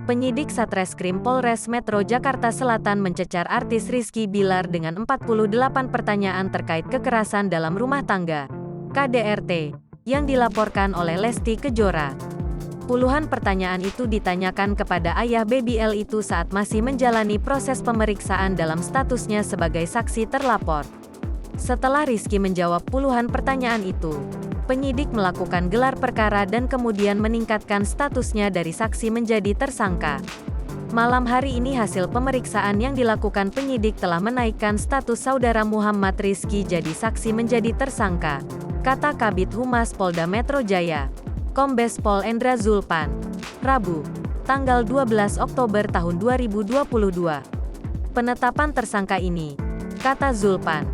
Penyidik Satreskrim Polres Metro Jakarta Selatan mencecar artis Rizky Bilar dengan 48 pertanyaan terkait kekerasan dalam rumah tangga (KDRT) yang dilaporkan oleh Lesti Kejora. Puluhan pertanyaan itu ditanyakan kepada ayah BBL itu saat masih menjalani proses pemeriksaan dalam statusnya sebagai saksi terlapor. Setelah Rizky menjawab puluhan pertanyaan itu, penyidik melakukan gelar perkara dan kemudian meningkatkan statusnya dari saksi menjadi tersangka. Malam hari ini hasil pemeriksaan yang dilakukan penyidik telah menaikkan status saudara Muhammad Rizky jadi saksi menjadi tersangka, kata Kabid Humas Polda Metro Jaya, Kombes Pol Endra Zulpan, Rabu, tanggal 12 Oktober tahun 2022. Penetapan tersangka ini, kata Zulpan,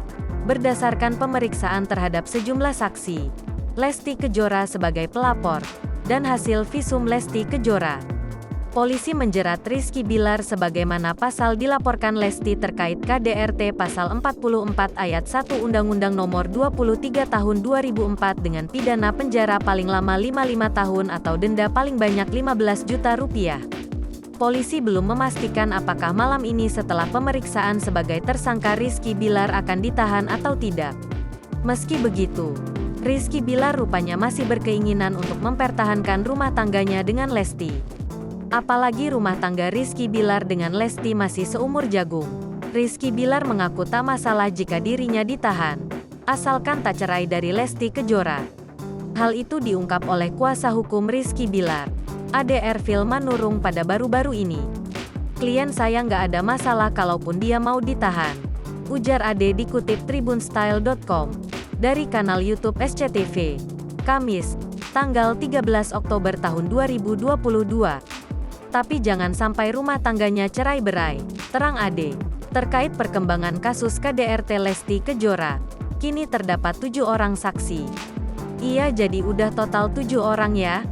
berdasarkan pemeriksaan terhadap sejumlah saksi, Lesti Kejora sebagai pelapor, dan hasil visum Lesti Kejora. Polisi menjerat Rizky Bilar sebagaimana pasal dilaporkan Lesti terkait KDRT pasal 44 ayat 1 Undang-Undang Nomor 23 Tahun 2004 dengan pidana penjara paling lama 55 tahun atau denda paling banyak 15 juta rupiah. Polisi belum memastikan apakah malam ini setelah pemeriksaan sebagai tersangka Rizky Bilar akan ditahan atau tidak. Meski begitu, Rizky Bilar rupanya masih berkeinginan untuk mempertahankan rumah tangganya dengan Lesti. Apalagi rumah tangga Rizky Bilar dengan Lesti masih seumur jagung. Rizky Bilar mengaku tak masalah jika dirinya ditahan, asalkan tak cerai dari Lesti Kejora. Hal itu diungkap oleh kuasa hukum Rizky Bilar, ADR Filma Nurung pada baru-baru ini. Klien saya nggak ada masalah kalaupun dia mau ditahan, ujar Ade dikutip tribunstyle.com dari kanal YouTube SCTV, Kamis, tanggal 13 Oktober tahun 2022. Tapi jangan sampai rumah tangganya cerai-berai, terang Ade. Terkait perkembangan kasus KDRT Lesti Kejora, kini terdapat 7 orang saksi. Iya, jadi udah total 7 orang ya.